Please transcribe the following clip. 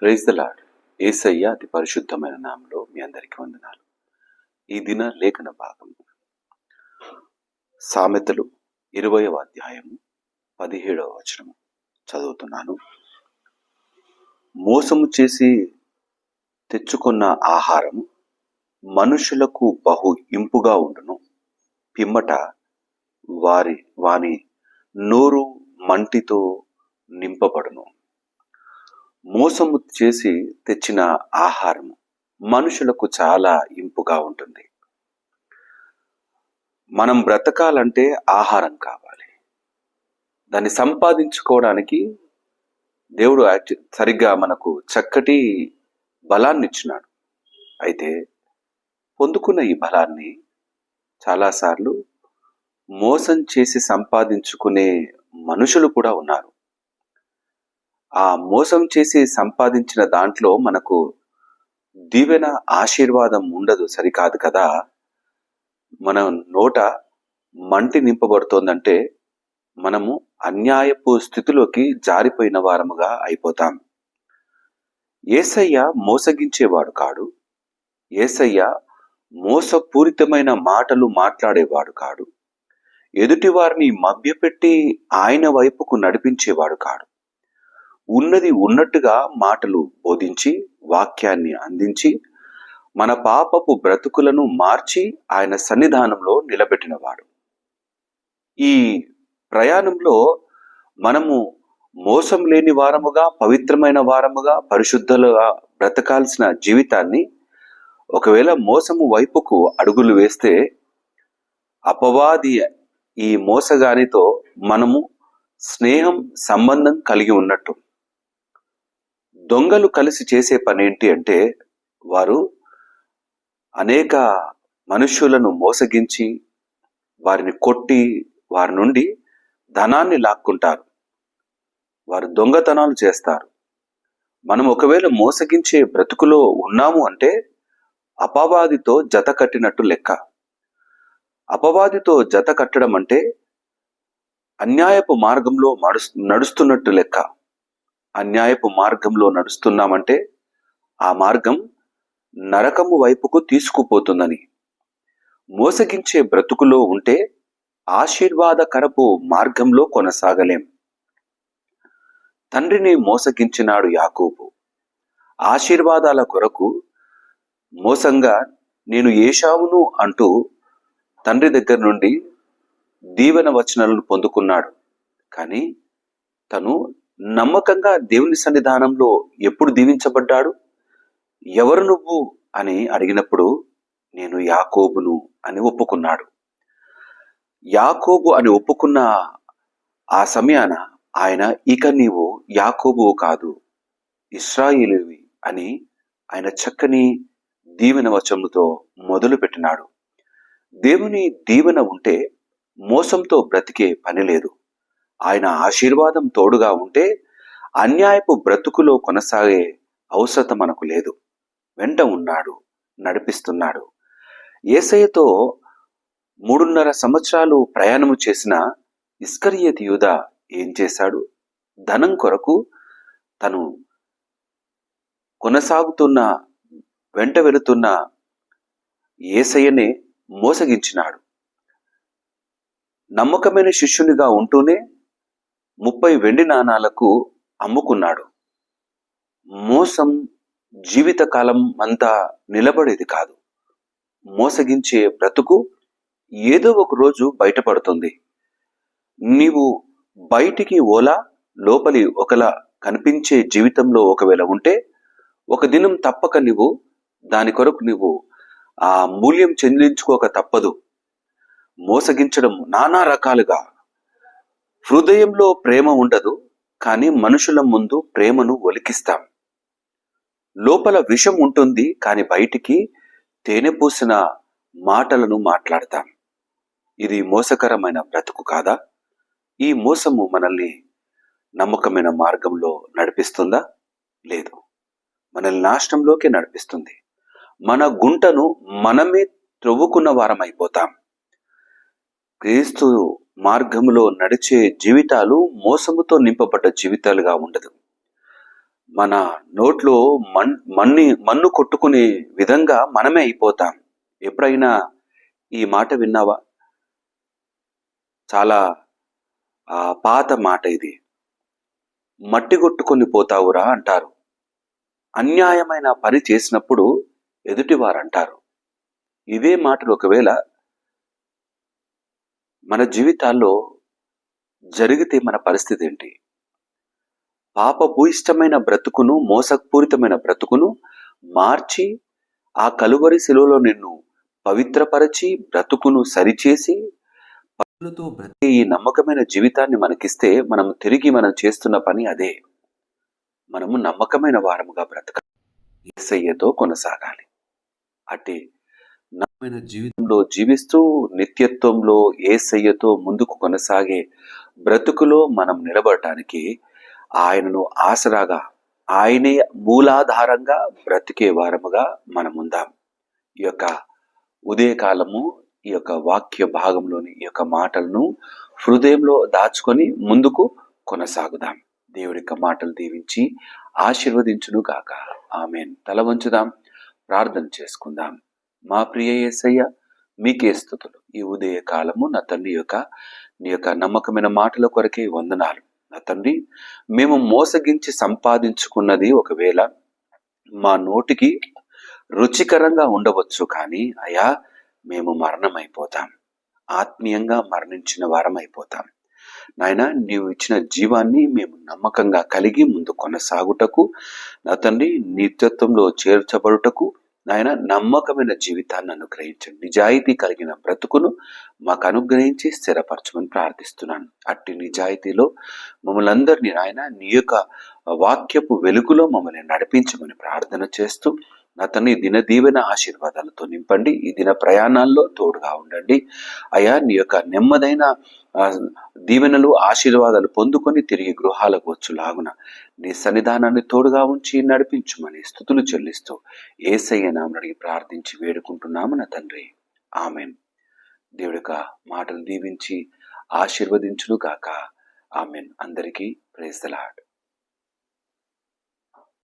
Praise the lord. యేసయ్య అతి పరిశుద్ధమైన నామములో మీ అందరికీ వందనాలు. ఈ దిన లేఖన భాగం సామెతలు 20వ అధ్యాయము 17వ వచనము చదువుతున్నాను. మోసము చేసి తెచ్చుకున్న ఆహారము మనుషులకు బహు ఇంపుగా ఉండును, పిమ్మట వాని నోరు మంటితో నింపబడును. మోసము చేసి తెచ్చిన ఆహారం మనుషులకు చాలా ఇంపుగా ఉంటుంది. మనం బ్రతకాలంటే ఆహారం కావాలి. దాన్ని సంపాదించుకోవడానికి దేవుడు సరిగ్గా మనకు చక్కటి బలాన్ని ఇచ్చినాడు. అయితే పొందుకున్న ఈ బలాన్ని చాలాసార్లు మోసం చేసి సంపాదించుకునే మనుషులు కూడా ఉన్నారు. ఆ మోసం చేసి సంపాదించిన దాంట్లో మనకు దీవెన ఆశీర్వాదం ఉండదు, సరికాదు కదా. మన నోట మంటి నింపబడుతోందంటే మనము అన్యాయపు స్థితిలోకి జారిపోయిన వారముగా అయిపోతాం. యేసయ్య మోసగించేవాడు కాడు. యేసయ్య మోసపూరితమైన మాటలు మాట్లాడేవాడు కాడు. ఎదుటి వారిని మభ్యపెట్టి ఆయన వైపుకు నడిపించేవాడు కాడు. ఉన్నది ఉన్నట్టుగా మాటలు బోధించి వాక్యాన్ని అందించి మన పాపపు బ్రతుకులను మార్చి ఆయన సన్నిధానంలో నిలబెట్టినవాడు. ఈ ప్రయాణంలో మనము మోసం లేని వారముగా, పవిత్రమైన వారముగా, పరిశుద్ధులుగా బ్రతకాల్సిన జీవితాన్ని ఒకవేళ మోసము వైపుకు అడుగులు వేస్తే అపవాది ఈ మోసగానితో మనము స్నేహం సంబంధం కలిగి ఉన్నట్టు. దొంగలు కలిసి చేసే పని ఏంటి అంటే వారు అనేక మనుష్యులను మోసగించి వారిని కొట్టి వారి నుండి ధనాన్ని లాక్కుంటారు. వారు దొంగతనాలు చేస్తారు. మనం ఒకవేళ మోసగించే బ్రతుకులో ఉన్నాము అంటే అపవాదితో జత కట్టినట్టు లెక్క. అపవాదితో జత కట్టడం అంటే అన్యాయపు మార్గంలో నడుస్తున్నట్టు లెక్క. అన్యాయపు మార్గంలో నడుస్తున్నామంటే ఆ మార్గం నరకము వైపుకు తీసుకుపోతుందని. మోసగించే బ్రతుకులో ఉంటే ఆశీర్వాదకరపు మార్గంలో కొనసాగలేం. తండ్రిని మోసగించినాడు యాకోబు. ఆశీర్వాదాల కొరకు మోసంగా నేను ఏశావును అంటూ తండ్రి దగ్గర నుండి దీవెన వచనాలను పొందుకున్నాడు. కానీ తను నమ్మకంగా దేవుని సన్నిధానంలో ఎప్పుడు దీవించబడ్డాడు? ఎవరు నువ్వు అని అడిగినప్పుడు నేను యాకోబును అని ఒప్పుకున్నాడు. యాకోబు అని ఒప్పుకున్న ఆ సమయాన ఆయన ఇక నీవు యాకోబువు కాదు, ఇశ్రాయేలువి అని ఆయన చక్కని దీవెన వచనముతో మొదలు పెట్టినాడు. దేవుని దీవెన ఉంటే మోసంతో బ్రతికే పని లేదు. ఆయన ఆశీర్వాదం తోడుగా ఉంటే అన్యాయపు బ్రతుకులో కొనసాగే అవసరం మనకు లేదు. వెంట ఉన్నాడు, నడిపిస్తున్నాడు. యేసయ్యతో 3.5 సంవత్సరాలు ప్రయాణము చేసిన ఇస్కరియోతు యూదా ఏం చేశాడు? ధనం కొరకు తను కొనసాగుతున్న వెంట వెళుతున్న యేసయ్యనే మోసగించినాడు. నమ్మకమైన శిష్యునిగా ఉంటూనే 30 వెండి నాణాలకు అమ్ముకున్నాడు. మోసం జీవితకాలం అంతా నిలబడేది కాదు. మోసగించే బ్రతుకు ఏదో ఒక రోజు బయటపడుతుంది. నీవు బయటికి ఓలా లోపలి ఒకలా కనిపించే జీవితంలో ఒకవేళ ఉంటే ఒక దినం తప్పక నీవు దాని కొరకు నీవు ఆ మూల్యం చెల్లించుకోక తప్పదు. మోసగించడం నానా రకాలుగా. హృదయంలో ప్రేమ ఉండదు, కానీ మనుషుల ముందు ప్రేమను ఒలికిస్తాం. లోపల విషం ఉంటుంది, కానీ బయటికి తేనె పూసిన మాటలను మాట్లాడతాం. ఇది మోసకరమైన బ్రతుకు కాదా? ఈ మోసము మనల్ని నమ్మకమైన మార్గంలో నడిపిస్తుందా? లేదు, మనల్ని నాశనంలోకి నడిపిస్తుంది. మన గుంటను మనమే త్రవ్వుకున్న వారం అయిపోతాం. క్రీస్తు మార్గములో నడిచే జీవితాలు మోసముతో నింపబడ్డ జీవితాలుగా ఉండదు. మన నోట్లో మన్ను కొట్టుకునే విధంగా మనమే అయిపోతాం. ఎప్పుడైనా ఈ మాట విన్నావా? చాలా పాత మాట ఇది. మట్టి కొట్టుకొని పోతావురా అంటారు. అన్యాయమైన పని చేసినప్పుడు ఎదుటివారు అంటారు. ఇదే మాటలు ఒకవేళ మన జీవితాల్లో జరిగితే మన పరిస్థితి ఏంటి? పాపభూయిష్టమైన బ్రతుకును, మోసపూరితమైన బ్రతుకును మార్చి ఆ కలువరి శిలువలో నిన్ను పవిత్రపరచి బ్రతుకును సరిచేసి పనులతో బ్రతికే ఈ నమ్మకమైన జీవితాన్ని మనకిస్తే మనం చేస్తున్న పని అదే. మనము నమ్మకమైన వారముగా బ్రతకాలి, యేసయ్యతో కొనసాగాలి. అటే నమ్మకమైన జీవితంలో జీవిస్తూ నిత్యత్వంలో యేసయ్యతో ముందుకు కొనసాగే బ్రతుకులో మనం నిలబడటానికి ఆయనను ఆసరాగా, ఆయనే మూలాధారంగా బ్రతికే వారముగా మనముందాం. ఈ యొక్క ఉదయకాలము ఈ యొక్క వాక్య భాగంలోని ఈ యొక్క మాటలను హృదయంలో దాచుకొని ముందుకు కొనసాగుదాం. దేవుడి యొక్క మాటలు దీవించి ఆశీర్వదించును గాక. ఆమేన్. తల వంచుదాం, ప్రార్థన చేసుకుందాం. మా ప్రియ యేసయ్య, మీకే స్తుతులు. ఈ ఉదయ కాలము నా తండ్రి నీ యొక్క నమ్మకమైన మాటల కొరకే వందనాలు. నా తండ్రి, మేము మోసగించి సంపాదించుకున్నది ఒకవేళ మా నోటికి రుచికరంగా ఉండవచ్చు, కానీ అయా మేము మరణమైపోతాం, ఆత్మీయంగా మరణించిన వారం అయిపోతాం. నాయన, నీవు ఇచ్చిన జీవాన్ని మేము నమ్మకంగా కలిగి ముందు కొనసాగుటకు, నా తండ్రి నిత్యత్వంలో చేర్చబడుటకు నాయన నమ్మకమైన జీవితాన్ని అనుగ్రహించండి. నిజాయితీ కలిగిన బ్రతుకును మాకు అనుగ్రహించి స్థిరపరచమని ప్రార్థిస్తున్నాను. అట్టి నిజాయితీలో మమ్మల్ని అందరినీ నాయన నీ యొక్క వాక్యపు వెలుగులో మమ్మల్ని నడిపించమని ప్రార్థన చేస్తూ, నా తండ్రి దిన దీవెన ఆశీర్వాదాలతో నింపండి. ఈ దిన ప్రయాణాల్లో తోడుగా ఉండండి అయ్యా. నీ యొక్క నెమ్మదైన దీవెనలు ఆశీర్వాదాలు పొందుకొని తిరిగి గృహాలకు వచ్చులాగున నీ సన్నిధానాన్ని తోడుగా ఉంచి నడిపించుమని స్తుతులు చెల్లిస్తూ యేసయ్య నామమున అడిగి ప్రార్థించి వేడుకుంటున్నాము నా తండ్రి. ఆమెన్. దేవుడి యొక్క మాటలు దీవించి ఆశీర్వదించును గాక. ఆమెన్. అందరికీ ప్రైజ్ ది లార్డ్.